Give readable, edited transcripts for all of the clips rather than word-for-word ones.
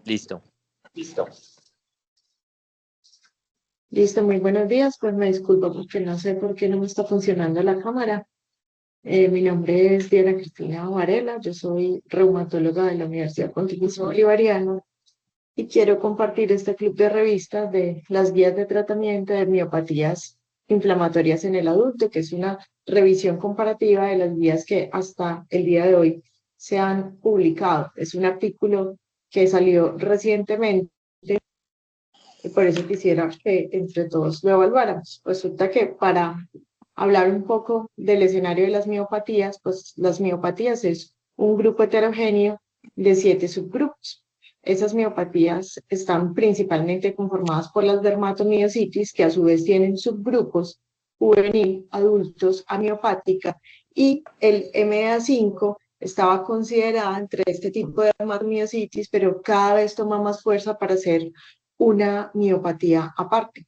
Listo. Listo. Listo, muy buenos días. Pues me disculpo porque no sé por qué no me está funcionando la cámara. Mi nombre es Diana Cristina Varela, yo soy reumatóloga de la Universidad Pontificia Bolivariana y quiero compartir este club de revistas de las guías de tratamiento de miopatías inflamatorias en el adulto, que es una revisión comparativa de las guías que hasta el día de hoy se han publicado. Es un artículo que salió recientemente y por eso quisiera que entre todos lo evaluáramos. Resulta que para hablar un poco del escenario de las miopatías, pues las miopatías es un grupo heterogéneo de 7 subgrupos. Esas miopatías están principalmente conformadas por las dermatomiositis, que a su vez tienen subgrupos juvenil, adultos, amiopática, y el MA5 estaba considerada entre este tipo de dermatomiositis, pero cada vez toma más fuerza para ser una miopatía aparte.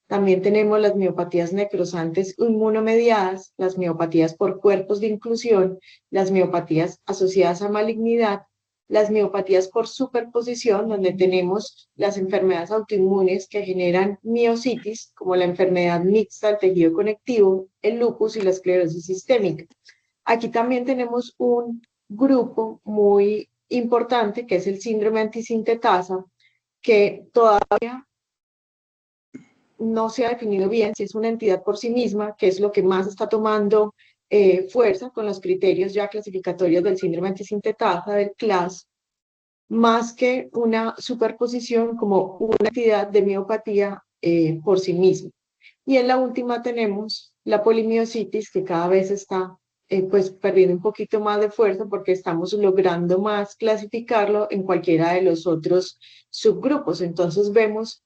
También tenemos las miopatías necrosantes inmunomediadas, las miopatías por cuerpos de inclusión, las miopatías asociadas a malignidad, las miopatías por superposición, donde tenemos las enfermedades autoinmunes que generan miositis, como la enfermedad mixta del tejido conectivo, el lupus y la esclerosis sistémica. Aquí también tenemos un grupo muy importante que es el síndrome antisintetasa, que todavía no se ha definido bien si es una entidad por sí misma, que es lo que más está tomando fuerza con los criterios ya clasificatorios del síndrome antisintetasa, del CLAS, más que una superposición como una entidad de miopatía por sí misma. Y en la última tenemos la polimiositis, que cada vez está pues perdiendo un poquito más de fuerza porque estamos logrando más clasificarlo en cualquiera de los otros subgrupos. Entonces vemos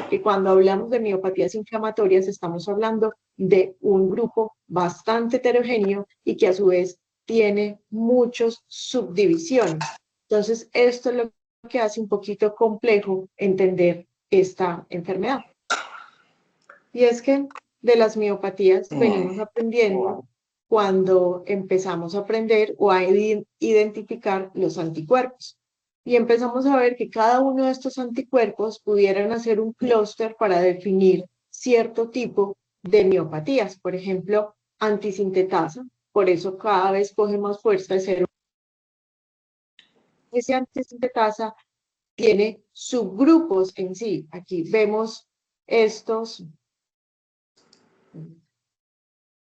que cuando hablamos de miopatías inflamatorias estamos hablando de un grupo bastante heterogéneo y que a su vez tiene muchas subdivisiones. Entonces, esto es lo que hace un poquito complejo entender esta enfermedad. Y es que de las miopatías venimos aprendiendo cuando empezamos a aprender o a identificar los anticuerpos. Y empezamos a ver que cada uno de estos anticuerpos pudieran hacer un clúster para definir cierto tipo de miopatías. Por ejemplo, antisintetasa, por eso cada vez coge más fuerza de ser. Ese antisintetasa tiene subgrupos en sí. Aquí vemos estos.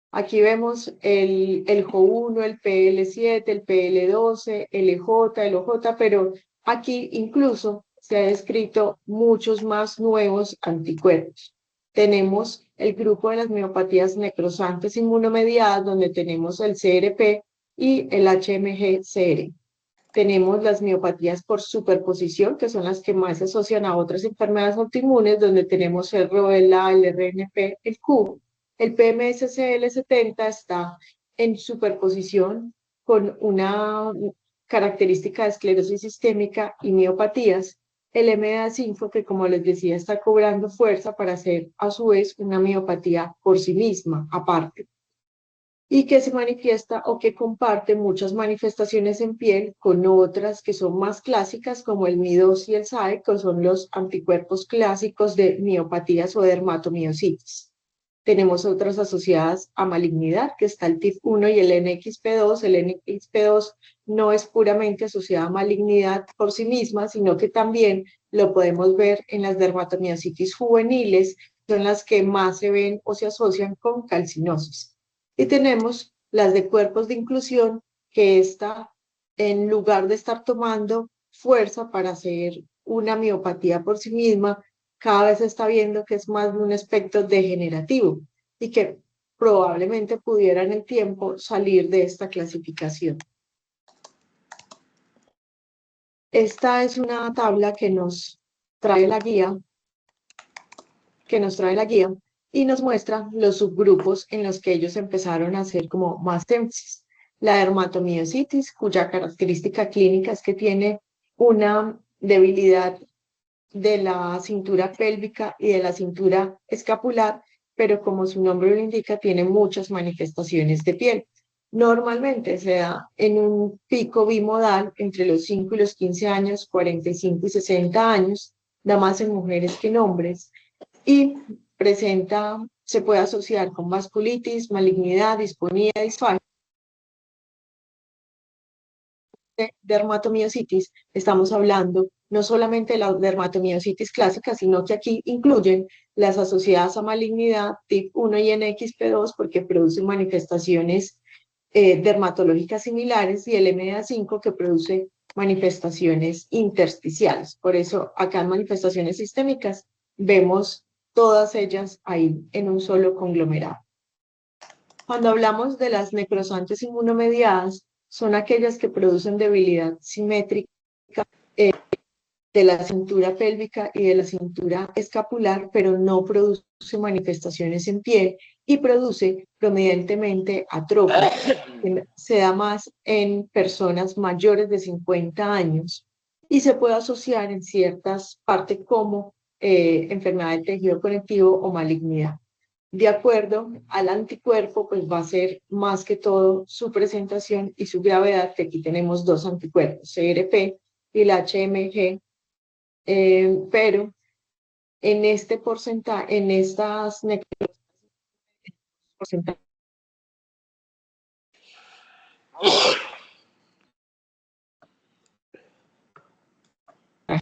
Aquí vemos el JO1, el PL7, el PL12, el EJ, el OJ, pero aquí incluso se han descrito muchos más nuevos anticuerpos. Tenemos el grupo de las miopatías necrosantes inmunomediadas, donde tenemos el CRP y el HMG-CR. Tenemos las miopatías por superposición, que son las que más se asocian a otras enfermedades autoinmunes, donde tenemos el ROLA, el RNP, el Q. El PMSCL70 está en superposición con una característica de esclerosis sistémica y miopatías. El MA5, que como les decía, está cobrando fuerza para hacer a su vez una miopatía por sí misma, aparte, y que se manifiesta o que comparte muchas manifestaciones en piel con otras que son más clásicas, como el MI2 y el SAE, que son los anticuerpos clásicos de miopatías o dermatomiositis. Tenemos otras asociadas a malignidad, que está el TIF1 y el NXP2. El NXP2 no es puramente asociado a malignidad por sí misma, sino que también lo podemos ver en las dermatomiositis juveniles, son las que más se ven o se asocian con calcinosis. Y tenemos las de cuerpos de inclusión, que está en lugar de estar tomando fuerza para hacer una miopatía por sí misma, cada vez se está viendo que es más de un aspecto degenerativo y que probablemente pudiera en el tiempo salir de esta clasificación. Esta es una tabla que nos trae la guía, y nos muestra los subgrupos en los que ellos empezaron a hacer como más énfasis. La dermatomiositis, cuya característica clínica es que tiene una debilidad de la cintura pélvica y de la cintura escapular, pero como su nombre lo indica, tiene muchas manifestaciones de piel. Normalmente se da en un pico bimodal entre los 5 y los 15 años, 45 y 60 años, da más en mujeres que en hombres, y se puede asociar con vasculitis, malignidad, disponía, disfagia, dermatomiositis. Estamos hablando no solamente de la dermatomiositis clásica, sino que aquí incluyen las asociadas a malignidad tipo 1 y NXP2 porque producen manifestaciones dermatológicas similares, y el MDA5 que produce manifestaciones intersticiales. Por eso acá en manifestaciones sistémicas vemos todas ellas ahí en un solo conglomerado. Cuando hablamos de las necrosantes inmunomediadas, son aquellas que producen debilidad simétrica eh, de la cintura pélvica y de la cintura escapular, pero no produce manifestaciones en piel y produce prominentemente atropia. Se da más en personas mayores de 50 años y se puede asociar en ciertas partes como enfermedad del tejido conectivo o malignidad. De acuerdo al anticuerpo, pues va a ser más que todo su presentación y su gravedad, que aquí tenemos dos anticuerpos, CRP y el HMG, pero en este porcentaje, en estas porcentajes de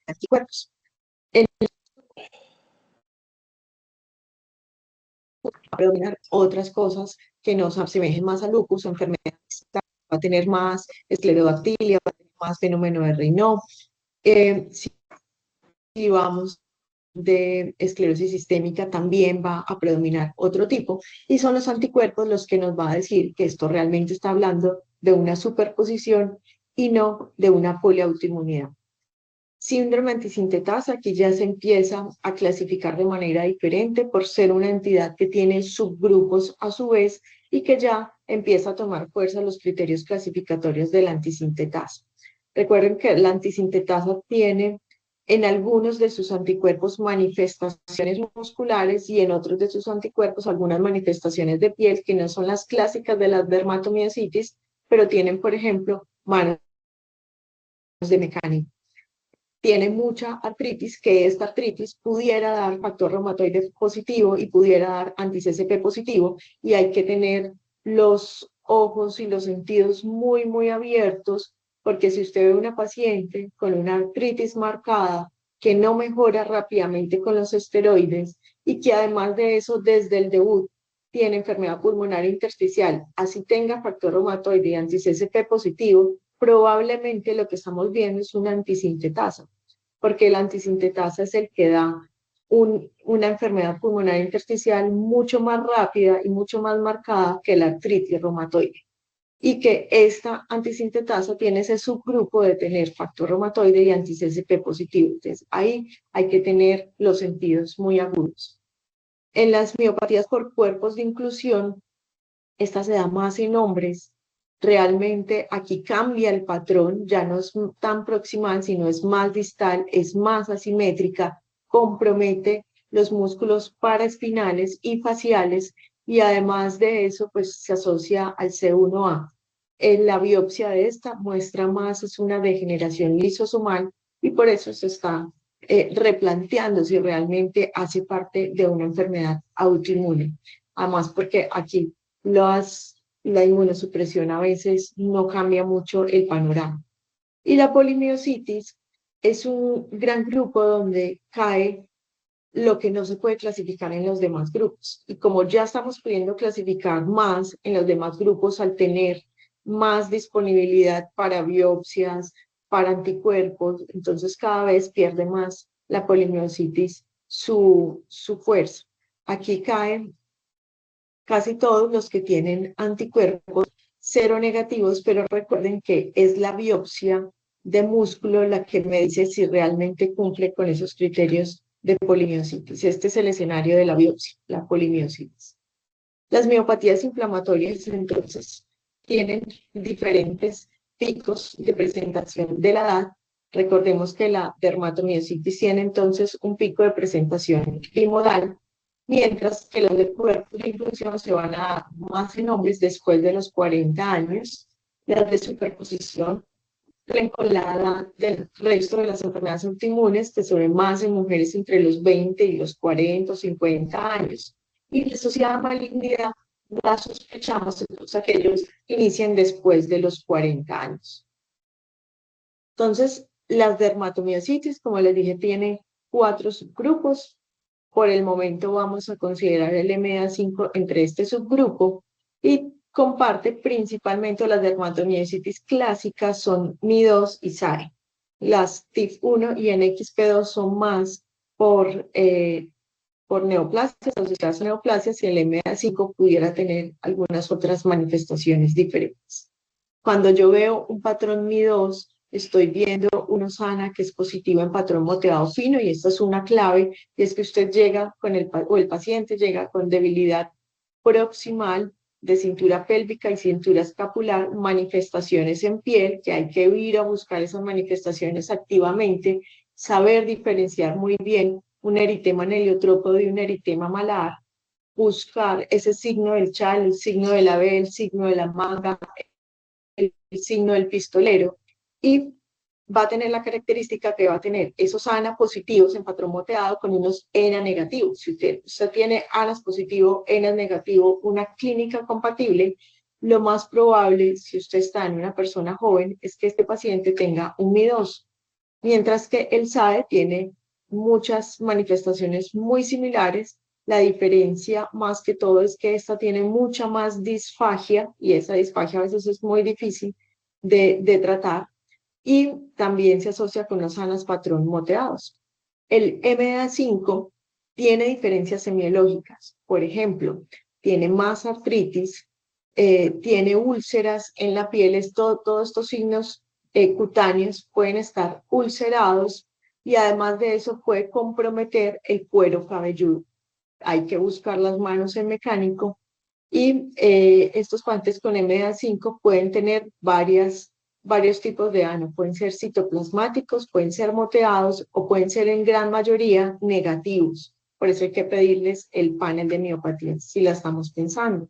anticuerpos. En predominar otras cosas que nos asemejen más a lupus o enfermedades, va a tener más esclerodactilia, va a tener más fenómeno de Raynaud. Si vamos de esclerosis sistémica, también va a predominar otro tipo, y son los anticuerpos los que nos va a decir que esto realmente está hablando de una superposición y no de una poliautoinmunidad. Síndrome antisintetasa, aquí ya se empieza a clasificar de manera diferente por ser una entidad que tiene subgrupos a su vez y que ya empieza a tomar fuerza los criterios clasificatorios de la antisintetasa. Recuerden que la antisintetasa tiene en algunos de sus anticuerpos manifestaciones musculares y en otros de sus anticuerpos algunas manifestaciones de piel que no son las clásicas de la dermatomiositis, pero tienen, por ejemplo, manos de mecánico. Tiene mucha artritis, que esta artritis pudiera dar factor reumatoide positivo y pudiera dar anti-CCP positivo, y hay que tener los ojos y los sentidos muy, muy abiertos, porque si usted ve una paciente con una artritis marcada que no mejora rápidamente con los esteroides y que además de eso desde el debut tiene enfermedad pulmonar intersticial, así tenga factor reumatoide y anti-CCP positivo, probablemente lo que estamos viendo es una antisintetasa, porque la antisintetasa es el que da una enfermedad pulmonar intersticial mucho más rápida y mucho más marcada que la artritis reumatoide. Y que esta antisintetasa tiene ese subgrupo de tener factor reumatoide y anti-CCP positivo. Entonces, ahí hay que tener los sentidos muy agudos. En las miopatías por cuerpos de inclusión, esta se da más en hombres. Realmente aquí cambia el patrón, ya no es tan proximal, sino es más distal, es más asimétrica, compromete los músculos paraespinales y faciales, y además de eso, pues se asocia al C1A. En la biopsia de esta muestra más, es una degeneración lisosomal, y por eso se está replanteando si realmente hace parte de una enfermedad autoinmune. Además, porque aquí la inmunosupresión a veces no cambia mucho el panorama. Y la polimiositis es un gran grupo donde cae lo que no se puede clasificar en los demás grupos. Y como ya estamos pudiendo clasificar más en los demás grupos al tener más disponibilidad para biopsias, para anticuerpos, entonces cada vez pierde más la polimiositis su fuerza. Aquí caen casi todos los que tienen anticuerpos seronegativos, pero recuerden que es la biopsia de músculo la que me dice si realmente cumple con esos criterios de polimiositis. Este es el escenario de la biopsia, la polimiositis. Las miopatías inflamatorias, entonces, tienen diferentes picos de presentación de la edad. Recordemos que la dermatomiositis tiene entonces un pico de presentación bimodal, mientras que los de cuerpos de inclusión se van a dar más en hombres después de los 40 años, las de superposición con la edad del resto de las enfermedades autoinmunes que se ven más en mujeres entre los 20 y los 40 o 50 años. Y la asociada a malignidad la sospechamos en todos aquellos que inician después de los 40 años. Entonces, las dermatomiositis, como les dije, tiene 4 subgrupos. Por el momento vamos a considerar el MA5 entre este subgrupo y comparte principalmente las dermatomiositis clásicas son MI2 y SAE. Las TIF1 y NXP2 son más por neoplasias, asociadas a neoplasias, y el MA5 pudiera tener algunas otras manifestaciones diferentes. Cuando yo veo un patrón MI2, estoy viendo uno sana que es positivo en patrón moteado fino, y esta es una clave, y es que usted llega con el paciente llega con debilidad proximal de cintura pélvica y cintura escapular, manifestaciones en piel, que hay que ir a buscar esas manifestaciones activamente, saber diferenciar muy bien un eritema aneliotrópico de un eritema malar, buscar ese signo del chal, el signo de la B, el signo de la manga, el signo del pistolero, y va a tener la característica que va a tener esos ANA positivos en patrón moteado con unos ENA negativos. Si usted tiene ANAs positivo, ENAs negativo, una clínica compatible, lo más probable, si usted está en una persona joven, es que este paciente tenga un MI2, mientras que el SAE tiene muchas manifestaciones muy similares. La diferencia más que todo es que esta tiene mucha más disfagia, y esa disfagia a veces es muy difícil de tratar, y también se asocia con los sanas patrón moteados. El MA5 tiene diferencias semiológicas, por ejemplo, tiene más artritis, tiene úlceras en la piel, todos estos signos cutáneos pueden estar ulcerados, y además de eso puede comprometer el cuero cabelludo. Hay que buscar las manos en mecánico, y estos pacientes con MA5 pueden tener varios tipos de ano. Pueden ser citoplasmáticos, pueden ser moteados o pueden ser en gran mayoría negativos. Por eso hay que pedirles el panel de miopatía si la estamos pensando.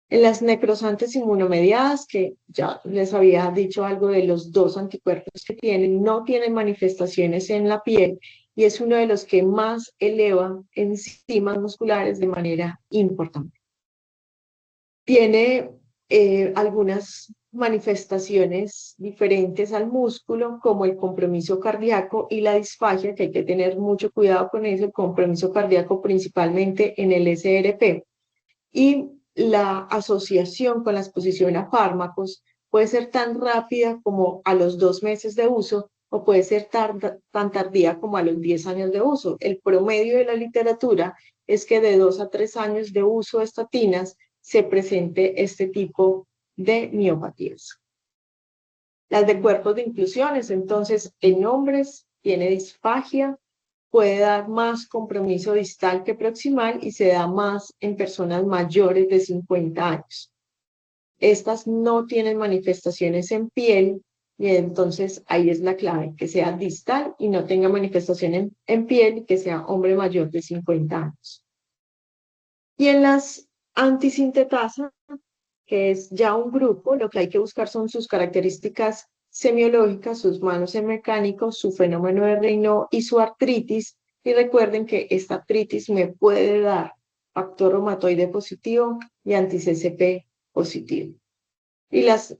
En las necrosantes inmunomediadas, que ya les había dicho algo de los 2 anticuerpos que tienen, no tienen manifestaciones en la piel, y es uno de los que más eleva enzimas musculares de manera importante. Tiene algunas manifestaciones diferentes al músculo, como el compromiso cardíaco y la disfagia, que hay que tener mucho cuidado con eso, el compromiso cardíaco principalmente en el SRP. Y la asociación con la exposición a fármacos puede ser tan rápida como a los 2 meses de uso, o puede ser tan tardía como a los 10 años de uso. El promedio de la literatura es que de 2 a 3 años de uso de estatinas se presente este tipo de miopatías. Las de cuerpos de inclusiones, entonces, en hombres tiene disfagia, puede dar más compromiso distal que proximal, y se da más en personas mayores de 50 años. Estas no tienen manifestaciones en piel, y entonces ahí es la clave, que sea distal y no tenga manifestación en piel, y que sea hombre mayor de 50 años. Y en las antisintetasa, que es ya un grupo, lo que hay que buscar son sus características semiológicas, sus manos en mecánico, su fenómeno de Raynaud y su artritis. Y recuerden que esta artritis me puede dar factor reumatoide positivo y anti-CCP positivo. Y las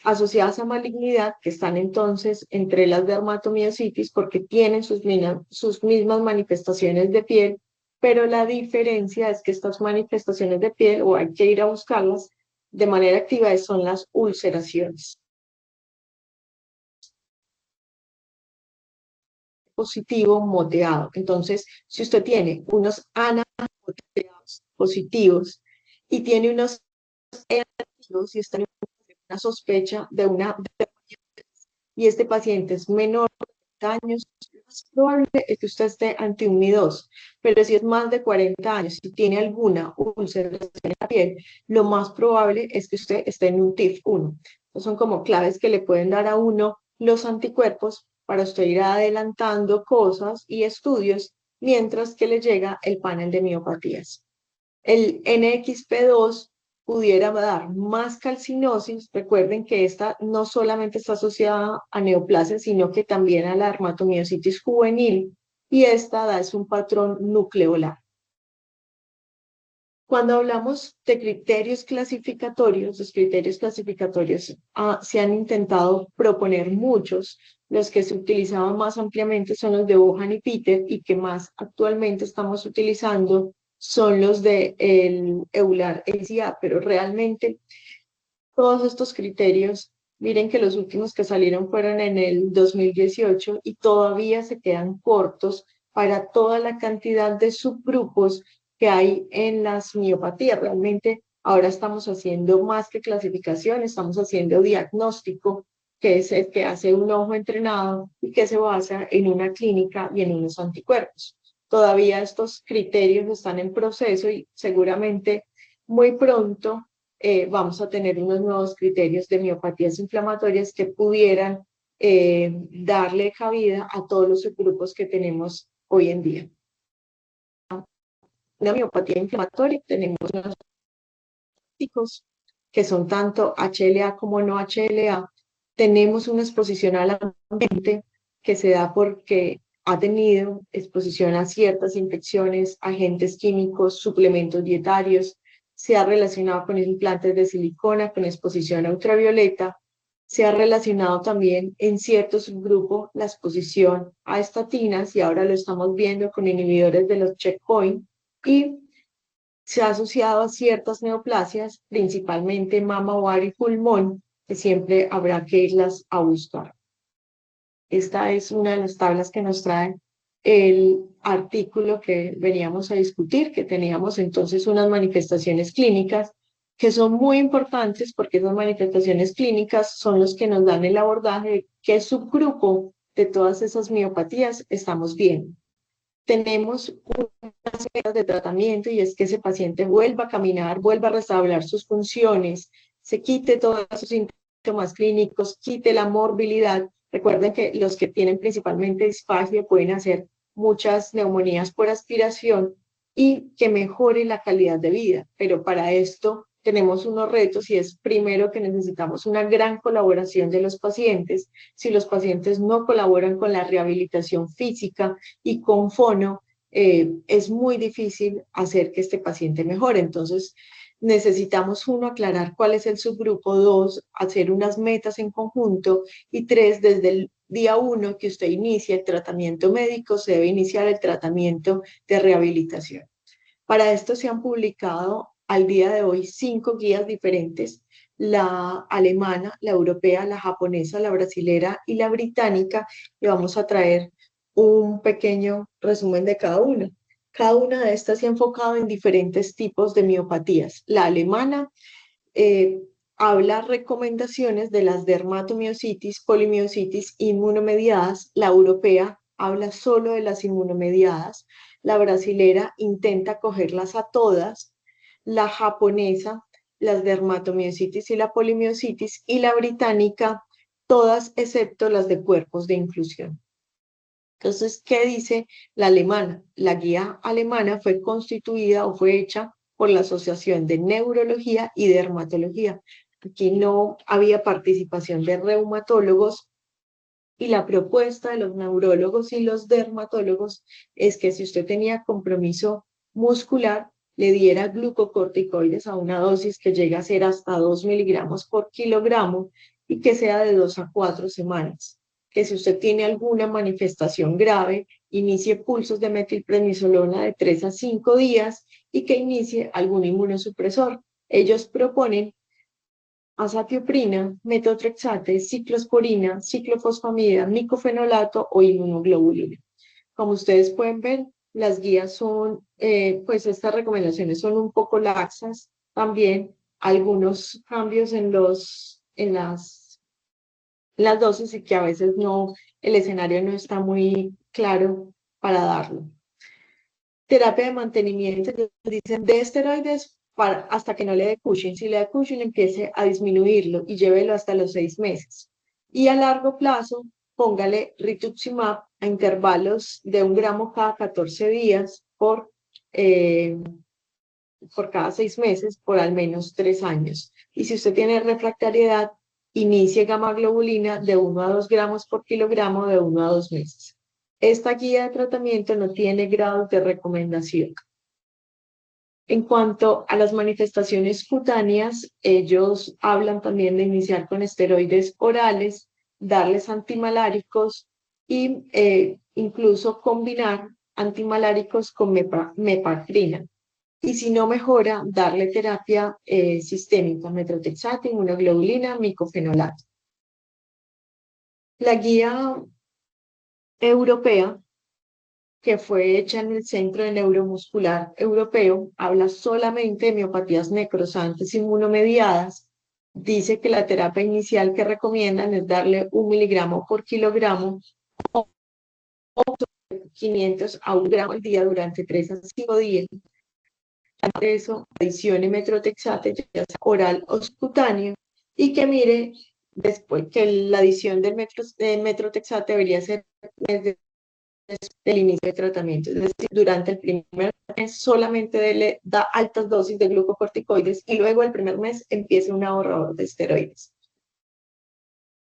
asociadas a malignidad, que están entonces entre las dermatomiositis, porque tienen sus mismas manifestaciones de piel, pero la diferencia es que estas manifestaciones de piel, o hay que ir a buscarlas de manera activa, son las ulceraciones. Positivo moteado. Entonces, si usted tiene unos ANA moteados positivos y tiene unos ENA negativos, y está en una sospecha de una, y este paciente es menor de 40 años, lo más probable es que usted esté ante un MI2, pero si es más de 40 años y tiene alguna ulceración en la piel, lo más probable es que usted esté en un TIF1. Son como claves que le pueden dar a uno los anticuerpos para usted ir adelantando cosas y estudios mientras que le llega el panel de miopatías. El NXP2 pudiera dar más calcinosis. Recuerden que esta no solamente está asociada a neoplasia, sino que también a la dermatomiositis juvenil, y esta da es un patrón nucleolar. Cuando hablamos de criterios clasificatorios, los criterios clasificatorios se han intentado proponer muchos. Los que se utilizaban más ampliamente son los de Bohan y Peter, y que más actualmente estamos utilizando son los de el EULAR ACA, pero realmente todos estos criterios, miren que los últimos que salieron fueron en el 2018 y todavía se quedan cortos para toda la cantidad de subgrupos que hay en las miopatías. Realmente ahora estamos haciendo más que clasificación, estamos haciendo diagnóstico, que es el que hace un ojo entrenado y que se basa en una clínica y en unos anticuerpos. Todavía estos criterios están en proceso y seguramente muy pronto vamos a tener unos nuevos criterios de miopatías inflamatorias que pudieran darle cabida a todos los subgrupos que tenemos hoy en día. Una miopatía inflamatoria, tenemos unos diagnósticos que son tanto HLA como no HLA. Tenemos una exposición al ambiente que se da porque ha tenido exposición a ciertas infecciones, agentes químicos, suplementos dietarios, se ha relacionado con implantes de silicona, con exposición a ultravioleta, se ha relacionado también en cierto subgrupo la exposición a estatinas, y ahora lo estamos viendo con inhibidores de los checkpoint, y se ha asociado a ciertas neoplasias, principalmente mama, ovario y pulmón, que siempre habrá que irlas a buscar. Esta es una de las tablas que nos trae el artículo que veníamos a discutir, que teníamos entonces unas manifestaciones clínicas que son muy importantes, porque esas manifestaciones clínicas son los que nos dan el abordaje de qué subgrupo de todas esas miopatías estamos viendo. Tenemos unas metas de tratamiento, y es que ese paciente vuelva a caminar, vuelva a restablecer sus funciones, se quite todos esos síntomas clínicos, quite la morbilidad. Recuerden que los que tienen principalmente disfagia pueden hacer muchas neumonías por aspiración, y que mejore la calidad de vida. Pero para esto tenemos unos retos, y es primero que necesitamos una gran colaboración de los pacientes. Si los pacientes no colaboran con la rehabilitación física y con fono, es muy difícil hacer que este paciente mejore. Entonces, necesitamos, uno, aclarar cuál es el subgrupo; dos, hacer unas metas en conjunto; y tres, desde el día uno que usted inicia el tratamiento médico, se debe iniciar el tratamiento de rehabilitación. Para esto se han publicado al día de hoy 5 guías diferentes: la alemana, la europea, la japonesa, la brasilera y la británica, y vamos a traer un pequeño resumen de cada una. Cada una de estas se ha enfocado en diferentes tipos de miopatías. La alemana eh, habla recomendaciones de las dermatomiositis, polimiositis, inmunomediadas. La europea habla solo de las inmunomediadas. La brasilera intenta cogerlas a todas. La japonesa, las dermatomiositis y la polimiositis. Y la británica, todas excepto las de cuerpos de inclusión. Entonces, ¿qué dice la alemana? La guía alemana fue constituida o fue hecha por la Asociación de Neurología y Dermatología. Aquí no había participación de reumatólogos, y la propuesta de los neurólogos y los dermatólogos es que si usted tenía compromiso muscular, le diera glucocorticoides a una dosis que llega a ser hasta 2 miligramos por kilogramo, y que sea de 2 a 4 semanas. Que si usted tiene alguna manifestación grave, inicie pulsos de metilprednisolona de 3 a 5 días, y que inicie algún inmunosupresor. Ellos proponen azatioprina, metotrexate, ciclosporina, ciclofosfamida, micofenolato o inmunoglobulina. Como ustedes pueden ver, las guías son, pues estas recomendaciones son un poco laxas. También algunos cambios en las dosis, y que a veces no, el escenario no está muy claro para darlo. Terapia de mantenimiento, dicen de esteroides hasta que no le dé Cushing. Si le da Cushing, empiece a disminuirlo y llévelo hasta los 6 meses. Y a largo plazo, póngale rituximab a intervalos de 1 gramo cada 14 días por cada 6 meses por al menos 3 años. Y si usted tiene refractariedad, inicie gamma-globulina de 1 a 2 gramos por kilogramo de 1 a 2 meses. Esta guía de tratamiento no tiene grados de recomendación. En cuanto a las manifestaciones cutáneas, ellos hablan también de iniciar con esteroides orales, darles antimaláricos y incluso combinar antimaláricos con mepacrina. Y si no mejora, darle terapia sistémica, metrotexate, inmunoglobulina, micofenolato. La guía europea, que fue hecha en el Centro de Neuromuscular Europeo, habla solamente de miopatías necrosantes inmunomediadas. Dice que la terapia inicial que recomiendan es darle 1 miligramo por kilogramo o 500 a 1 gramo al día durante 3 a 5 días. De eso, adicione metrotexate, ya sea oral o subcutáneo, y que mire después que la adición del metrotexate debería ser desde el inicio de tratamiento, es decir, durante el primer mes solamente da altas dosis de glucocorticoides y luego el primer mes empieza un ahorrador de esteroides.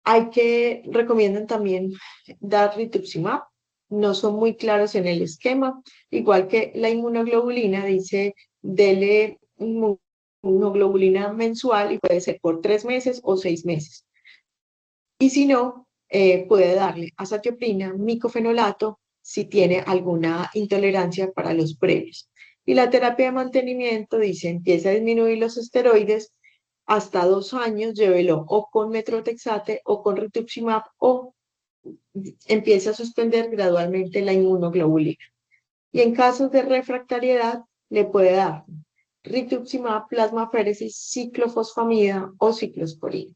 Recomiendan también dar rituximab, no son muy claros en el esquema, igual que la inmunoglobulina, dice dele inmunoglobulina mensual y puede ser por 3 meses o 6 meses. Y si no, puede darle azatioprina, micofenolato, si tiene alguna intolerancia para los previos. Y la terapia de mantenimiento dice, empieza a disminuir los esteroides hasta 2 años, llévelo o con metrotexate o con rituximab o empieza a suspender gradualmente la inmunoglobulina. Y en casos de refractariedad, le puede dar rituximab, plasmaféresis, ciclofosfamida o ciclosporina.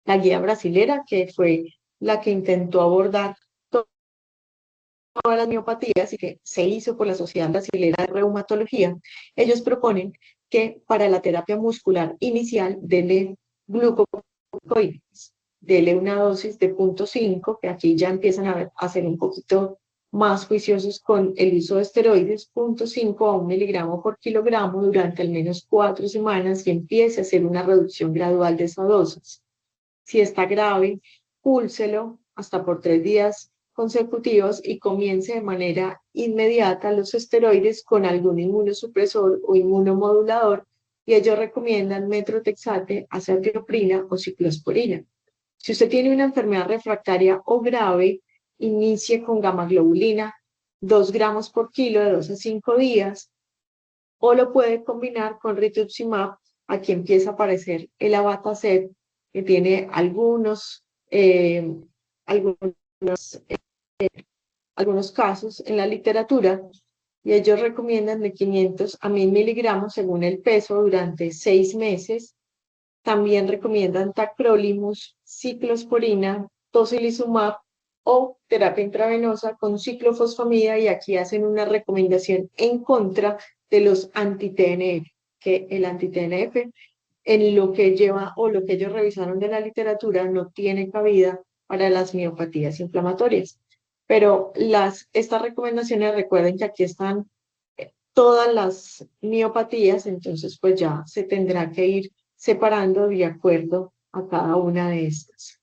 La guía brasilera, que fue la que intentó abordar todas las miopatías y que se hizo por la Sociedad Brasilera de Reumatología, ellos proponen que para la terapia muscular inicial dele glucocorticoides, dele una dosis de 0.5, que aquí ya empiezan a ser un poquito más juiciosos con el uso de esteroides, 0.5 a 1 miligramo por kilogramo durante al menos 4 semanas y empiece a hacer una reducción gradual de esa dosis. Si está grave, púlselo hasta por 3 días consecutivos y comience de manera inmediata los esteroides con algún inmunosupresor o inmunomodulador, y ellos recomiendan metrotexate, azatioprina o ciclosporina. Si usted tiene una enfermedad refractaria o grave, inicie con gamma-globulina, 2 gramos por kilo de 2 a 5 días, o lo puede combinar con rituximab. Aquí empieza a aparecer el abatacept, que tiene algunos casos en la literatura, y ellos recomiendan de 500 a 1000 miligramos según el peso durante 6 meses. También recomiendan tacrolimus, ciclosporina, tocilizumab o terapia intravenosa con ciclofosfamida, y aquí hacen una recomendación en contra de los anti-TNF, que el anti-TNF en lo que lleva o lo que ellos revisaron de la literatura no tiene cabida para las miopatías inflamatorias. Pero estas recomendaciones, recuerden que aquí están todas las miopatías, entonces pues ya se tendrá que ir separando de acuerdo a cada una de estas.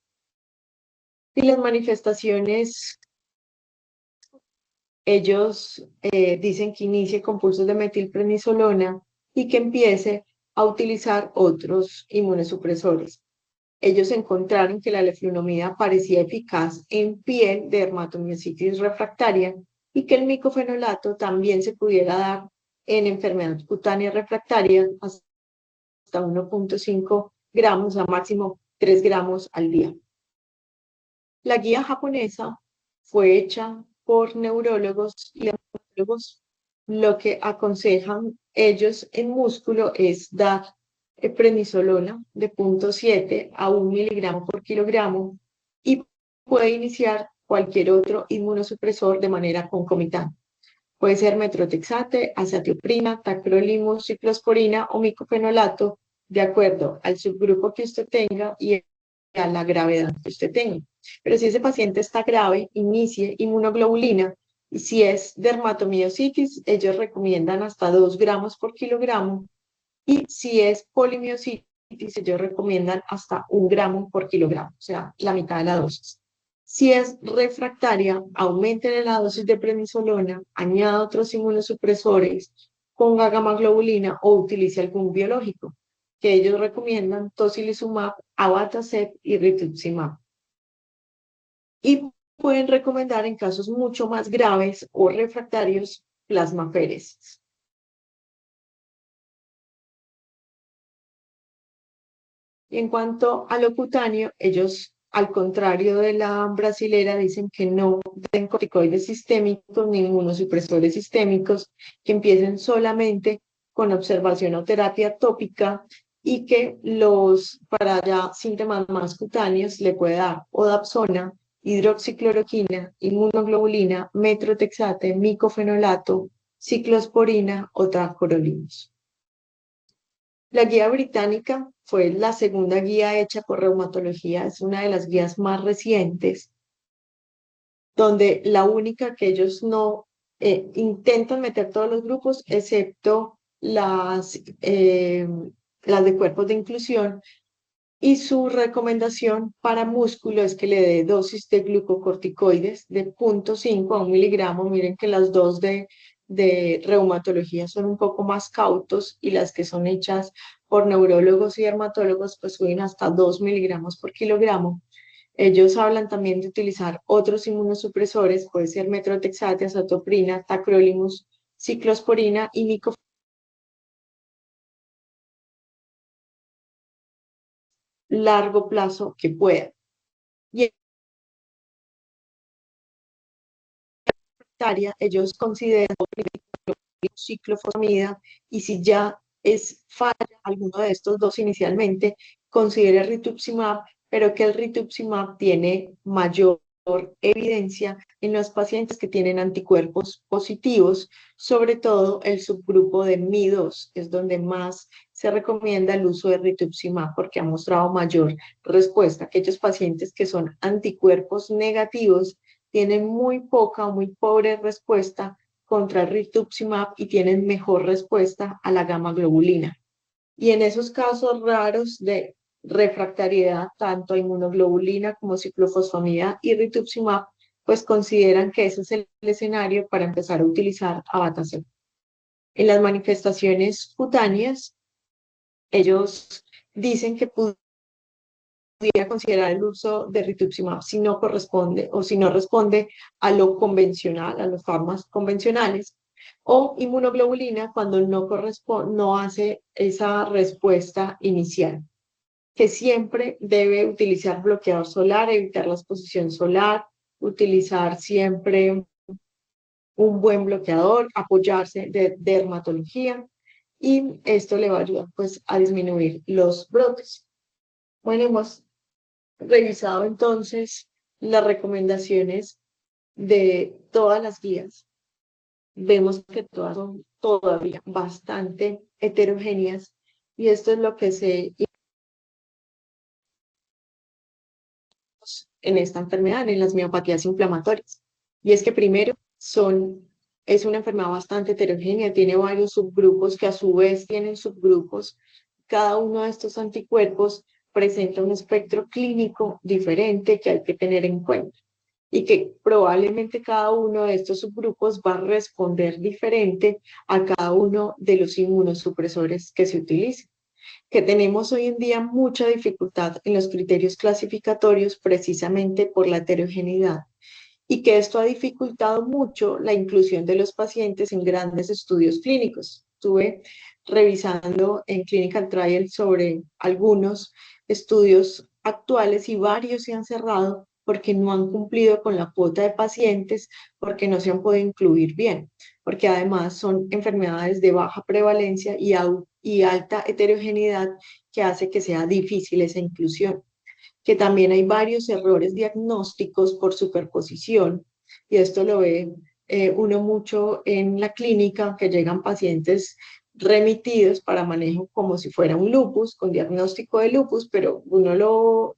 Y las manifestaciones, ellos dicen que inicie con pulsos de metilprednisolona y que empiece a utilizar otros inmunosupresores. Ellos encontraron que la leflunomida parecía eficaz en piel de dermatomiositis refractaria y que el micofenolato también se pudiera dar en enfermedad cutánea refractaria hasta 1.5 gramos, a máximo 3 gramos al día. La guía japonesa fue hecha por neurólogos y dermatólogos. Lo que aconsejan ellos en músculo es dar prednisolona de 0.7 a 1 miligramo por kilogramo y puede iniciar cualquier otro inmunosupresor de manera concomitante. Puede ser metrotexate, azatioprina, tacrolimus, ciclosporina o micofenolato, de acuerdo al subgrupo que usted tenga y a la gravedad que usted tenga. Pero si ese paciente está grave, inicie inmunoglobulina. Y si es dermatomiositis, ellos recomiendan hasta 2 gramos por kilogramo. Y si es polimiositis, ellos recomiendan hasta 1 gramo por kilogramo, o sea, la mitad de la dosis. Si es refractaria, aumenten la dosis de prednisolona, añada otros inmunosupresores, ponga gamma globulina o utilice algún biológico, que ellos recomiendan tocilizumab, abatacept y rituximab. Y pueden recomendar en casos mucho más graves o refractarios plasmaféresis. Y en cuanto a lo cutáneo, ellos, al contrario de la brasilera, dicen que no den corticoides sistémicos ni inmunosupresores sistémicos, que empiecen solamente con observación o terapia tópica y que para ya síntomas más cutáneos le puede dar odapsona, hidroxicloroquina, inmunoglobulina, metrotexate, micofenolato, ciclosporina o tacrolimus. La guía británica fue la segunda guía hecha por reumatología, es una de las guías más recientes, donde la única que ellos no intentan meter todos los grupos, excepto las de cuerpos de inclusión, y su recomendación para músculo es que le dé dosis de glucocorticoides de 0,5 a 1 miligramo. Miren que las dos de reumatología son un poco más cautos y las que son hechas por neurólogos y dermatólogos pues suben hasta 2 miligramos por kilogramo. Ellos hablan también de utilizar otros inmunosupresores, puede ser metrotexate, azathioprina, tacrolimus, ciclosporina y largo plazo que pueda. Y ellos consideran ciclofosfamida y si ya es falla alguno de estos dos inicialmente, considere rituximab, pero que el rituximab tiene mayor evidencia en los pacientes que tienen anticuerpos positivos, sobre todo el subgrupo de MI2, es donde más se recomienda el uso de rituximab porque ha mostrado mayor respuesta. Aquellos pacientes que son anticuerpos negativos tienen muy poca o muy pobre respuesta contra el rituximab y tienen mejor respuesta a la gamma globulina. Y en esos casos raros de refractariedad, tanto a inmunoglobulina como ciclofosfamida y rituximab, pues consideran que ese es el escenario para empezar a utilizar abatacept. En las manifestaciones cutáneas, ellos dicen que podría considerar el uso de rituximab si no corresponde o si no responde a lo convencional, a los fármacos convencionales, o inmunoglobulina cuando no corresponde, no hace esa respuesta inicial, que siempre debe utilizar bloqueador solar, evitar la exposición solar, utilizar siempre un buen bloqueador, apoyarse de dermatología y esto le va a ayudar pues a disminuir los brotes. Bueno, hemos revisado entonces las recomendaciones de todas las guías. Vemos que todas son todavía bastante heterogéneas y esto es lo que se en esta enfermedad, en las miopatías inflamatorias. Y es que primero es una enfermedad bastante heterogénea, tiene varios subgrupos que a su vez tienen subgrupos. Cada uno de estos anticuerpos presenta un espectro clínico diferente que hay que tener en cuenta y que probablemente cada uno de estos subgrupos va a responder diferente a cada uno de los inmunosupresores que se utilicen, que tenemos hoy en día mucha dificultad en los criterios clasificatorios precisamente por la heterogeneidad y que esto ha dificultado mucho la inclusión de los pacientes en grandes estudios clínicos. Estuve revisando en Clinical Trials sobre algunos estudios actuales y varios se han cerrado porque no han cumplido con la cuota de pacientes, porque no se han podido incluir bien, porque además son enfermedades de baja prevalencia y alta heterogeneidad que hace que sea difícil esa inclusión, que también hay varios errores diagnósticos por superposición, y esto lo ve uno mucho en la clínica, que llegan pacientes remitidos para manejo como si fuera un lupus, con diagnóstico de lupus, pero uno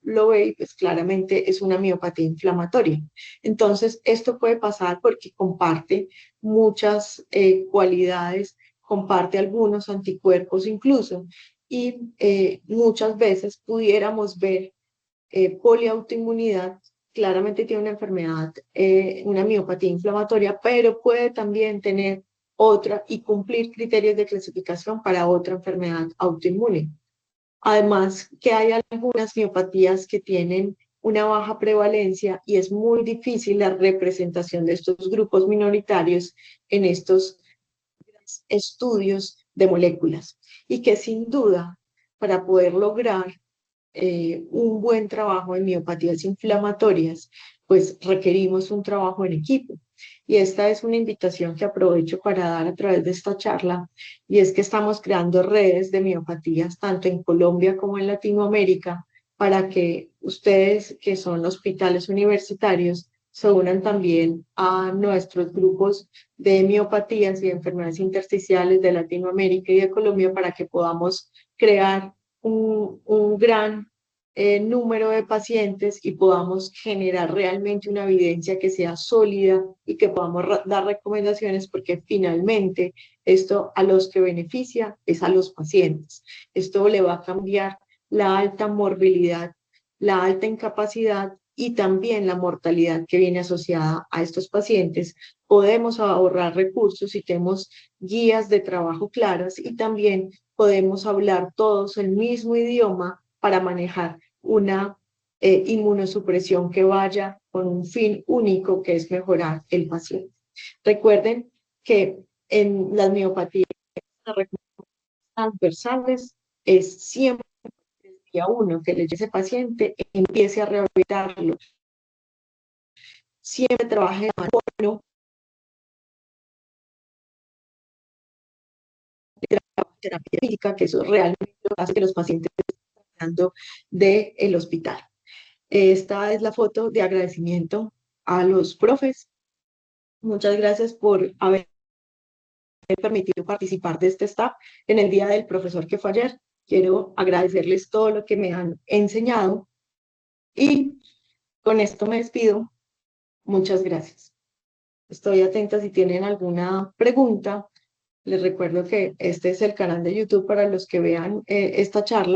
lo ve y pues claramente es una miopatía inflamatoria. Entonces, esto puede pasar porque comparte muchas cualidades, comparte algunos anticuerpos incluso, y muchas veces pudiéramos ver poliautoinmunidad. Claramente tiene una enfermedad, una miopatía inflamatoria, pero puede también tener otra y cumplir criterios de clasificación para otra enfermedad autoinmune. Además, que hay algunas miopatías que tienen una baja prevalencia y es muy difícil la representación de estos grupos minoritarios en estos estudios de moléculas y que sin duda para poder lograr un buen trabajo en miopatías inflamatorias, pues requerimos un trabajo en equipo. Y esta es una invitación que aprovecho para dar a través de esta charla, y es que estamos creando redes de miopatías tanto en Colombia como en Latinoamérica para que ustedes, que son hospitales universitarios, se unan también a nuestros grupos de miopatías y enfermedades intersticiales de Latinoamérica y de Colombia para que podamos crear un gran número de pacientes y podamos generar realmente una evidencia que sea sólida y que podamos dar recomendaciones porque finalmente esto a los que beneficia es a los pacientes. Esto le va a cambiar la alta morbilidad, la alta incapacidad y también la mortalidad que viene asociada a estos pacientes. Podemos ahorrar recursos si tenemos guías de trabajo claras y también podemos hablar todos el mismo idioma para manejar una inmunosupresión que vaya con un fin único que es mejorar el paciente. Recuerden que en las miopatías transversales es siempre el día uno que le llegue ese paciente, empiece a rehabilitarlo, siempre trabaje de mano terapia física, que eso realmente hace que los pacientes estén saliendo del hospital. Esta es la foto de agradecimiento a los profes. Muchas gracias por haber permitido participar de este staff en el Día del Profesor que fue ayer. Quiero agradecerles todo lo que me han enseñado y con esto me despido. Muchas gracias. Estoy atenta si tienen alguna pregunta. Les recuerdo que este es el canal de YouTube para los que vean esta charla.